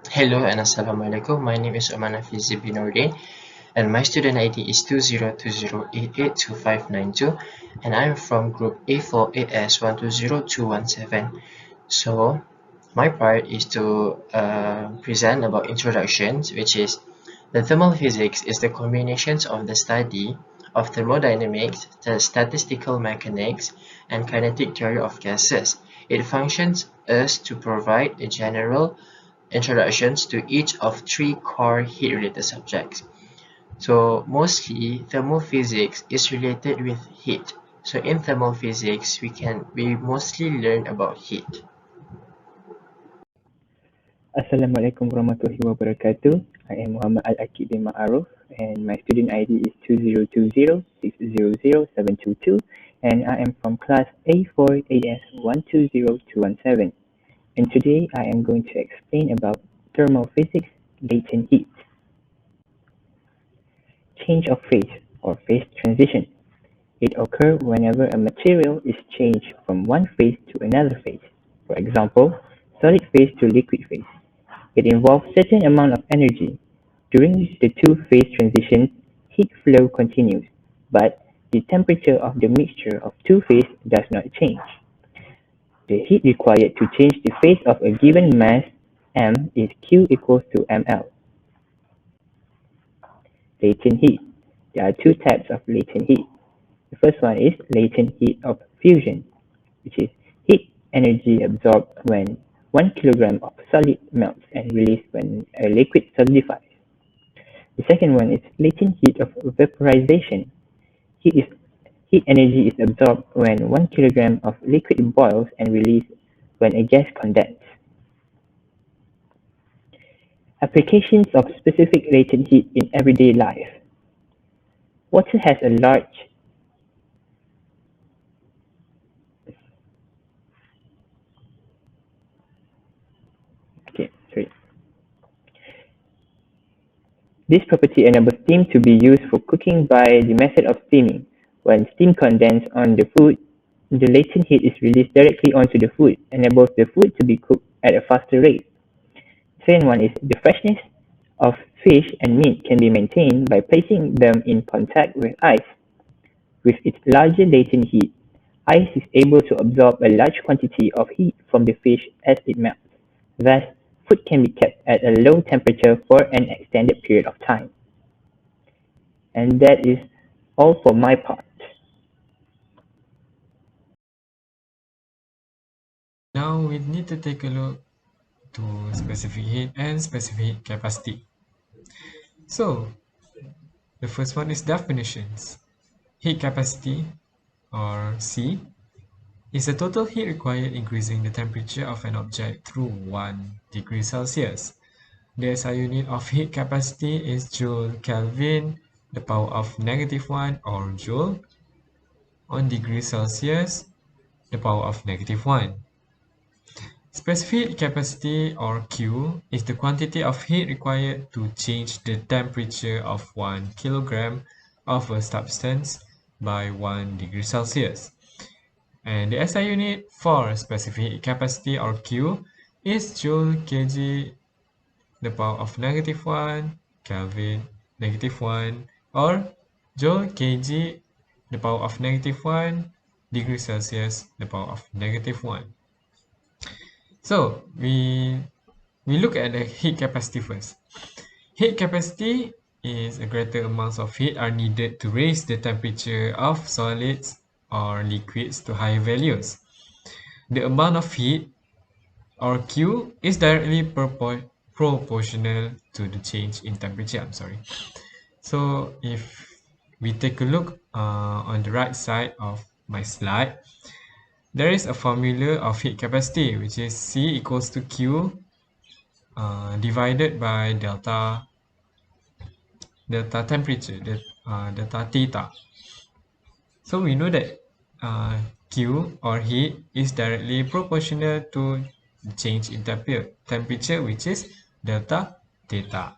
Hello and Assalamualaikum. My name is Oman Hafizi Binorde and my student ID is 2020882592 and I'm from group A4AS120217. So my part is to present about introductions, which is the thermal physics is the combinations of the study of thermodynamics, the statistical mechanics, and kinetic theory of gases. It functions as to provide a general introductions to each of three core heat-related subjects. So mostly thermophysics is related with heat. So in thermophysics, we mostly learn about heat. Assalamualaikum warahmatullahi wabarakatuh. I am Muhammad Al-Akid bin Ma'aruf and my student ID is 2020600722 and I am from class A4AS120217. And today I am going to explain about thermal physics, latent heat, change of phase or phase transition. It occurs whenever a material is changed from one phase to another phase. For example, solid phase to liquid phase. It involves certain amount of energy. During the two-phase transition, heat flow continues, but the temperature of the mixture of two phases does not change. The heat required to change the phase of a given mass m is Q equals to mL. Latent heat. There are two types of latent heat. The first one is latent heat of fusion, which is heat energy absorbed when 1 kilogram of solid melts and released when a liquid solidifies. The second one is latent heat of vaporization. Heat, is, heat energy is absorbed when 1 kilogram of liquid boils and released when a gas condenses. Applications of specific latent heat in everyday life. Water has a large okay, sorry. This property enables steam to be used for cooking by the method of steaming. When steam condenses on the food, the latent heat is released directly onto the food, enables the food to be cooked at a faster rate. Second one is the freshness of fish and meat can be maintained by placing them in contact with ice. With its larger latent heat, ice is able to absorb a large quantity of heat from the fish as it melts. Thus, food can be kept at a low temperature for an extended period of time. And that is all for my part. Now we need to take a look to specific heat and specific heat capacity. So the first one is definitions. Heat capacity, or C, is the total heat required increasing the temperature of an object through 1 degree Celsius. The SI unit of heat capacity is Joule Kelvin, the power of -1, or Joule on degree Celsius, the power of -1. Specific heat capacity, or Q, is the quantity of heat required to change the temperature of 1 kilogram of a substance by 1 degree Celsius. And the SI unit for specific heat capacity, or Q, is Joule kg, the power of -1, Kelvin -1, or Joule kg, the power of -1, degree Celsius, the power of -1. So we look at the heat capacity first. Heat capacity is a greater amounts of heat are needed to raise the temperature of solids or liquids to higher values. The amount of heat, or Q, is directly proportional to the change in temperature. So if we take a look on the right side of my slide, there is a formula of heat capacity, which is C equals to Q divided by delta temperature, delta theta. So we know that Q, or heat, is directly proportional to the change in temperature, which is delta theta.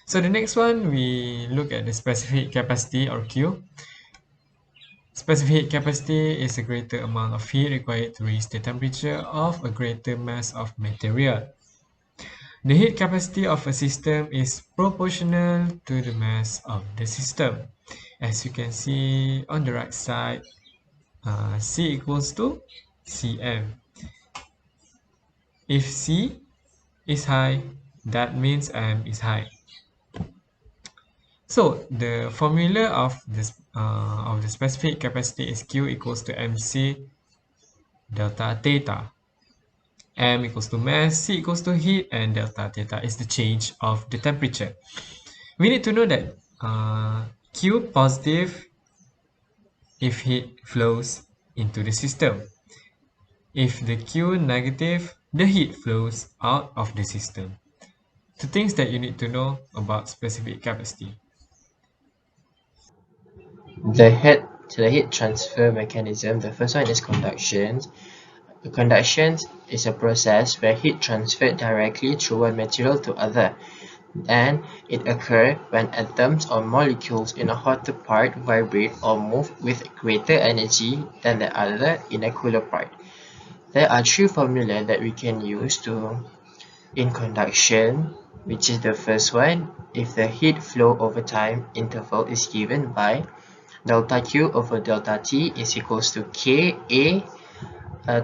So the next one, we look at the specific capacity, or Q. Specific capacity is a greater amount of heat required to raise the temperature of a greater mass of material. The heat capacity of a system is proportional to the mass of the system. As you can see on the right side, C equals to Cm. If C is high, that means M is high. So the formula of the specific capacity is Q equals to mc delta theta. M equals to mass, C equals to heat, and delta theta is the change of the temperature. We need to know that Q positive if heat flows into the system. If the Q negative, the heat flows out of the system. The things that you need to know about specific capacity. The heat transfer mechanism, the first one is conduction. Conduction is a process where heat transferred directly through one material to other, and it occurs when atoms or molecules in a hotter part vibrate or move with greater energy than the other in a cooler part. There are three formulas that we can use in conduction, which is the first one. If the heat flow over time interval is given by delta Q over delta T is equals to Ka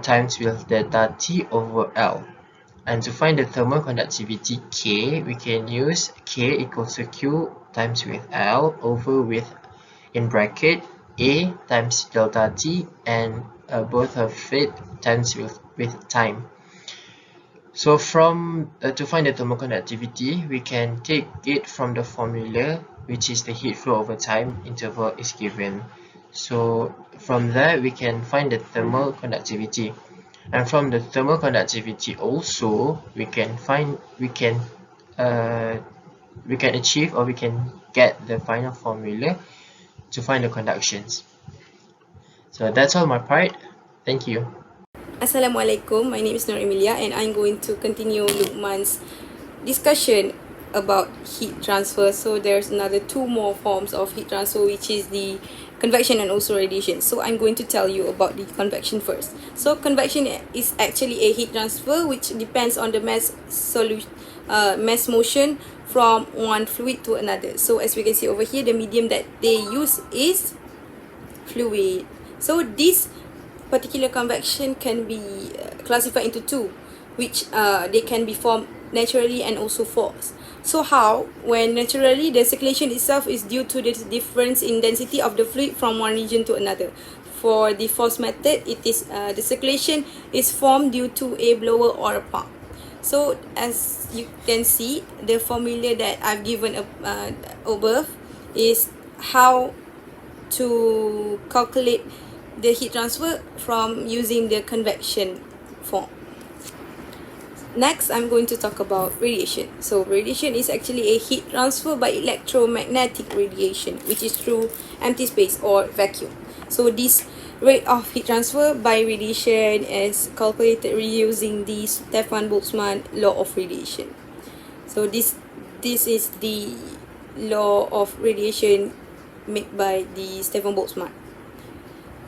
times with delta T over L. And to find the thermal conductivity K, we can use K equals to Q times with L over with, in bracket, A times delta T and both of it times with time. So to find the thermal conductivity, we can take it from the formula, which is the heat flow over time interval is given. So from there, we can find the thermal conductivity. And from the thermal conductivity also, we can achieve, or we can get the final formula to find the conductions. So that's all my part. Thank you. Assalamualaikum, my name is Nur Emilia and I'm going to continue Lukman's discussion about heat transfer. So there's another two more forms of heat transfer, which is the convection and also radiation. So I'm going to tell you about the convection first. So convection is actually a heat transfer which depends on the mass motion from one fluid to another. So as we can see over here, the medium that they use is fluid. So this particular convection can be classified into two, which they can be formed naturally and also forced. So how? When naturally, the circulation itself is due to the difference in density of the fluid from one region to another. For the forced method, it is the circulation is formed due to a blower or a pump. So as you can see, the formula that I've given above is how to calculate the heat transfer from using the convection form. Next, I'm going to talk about radiation. So radiation is actually a heat transfer by electromagnetic radiation, which is through empty space or vacuum. So this rate of heat transfer by radiation is calculated using the Stefan-Boltzmann law of radiation. So this is the law of radiation made by the Stefan-Boltzmann.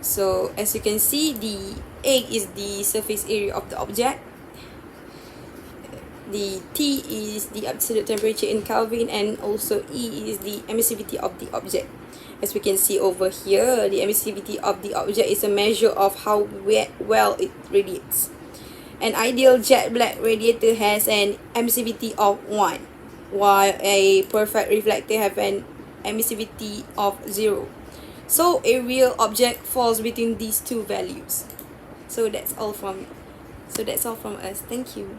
So as you can see, the A is the surface area of the object, the T is the absolute temperature in Kelvin, and also E is the emissivity of the object. As we can see over here, the emissivity of the object is a measure of how well it radiates. An ideal jet black radiator has an emissivity of 1, while a perfect reflector has an emissivity of 0. So a real object falls between these two values. So that's all from us. Thank you.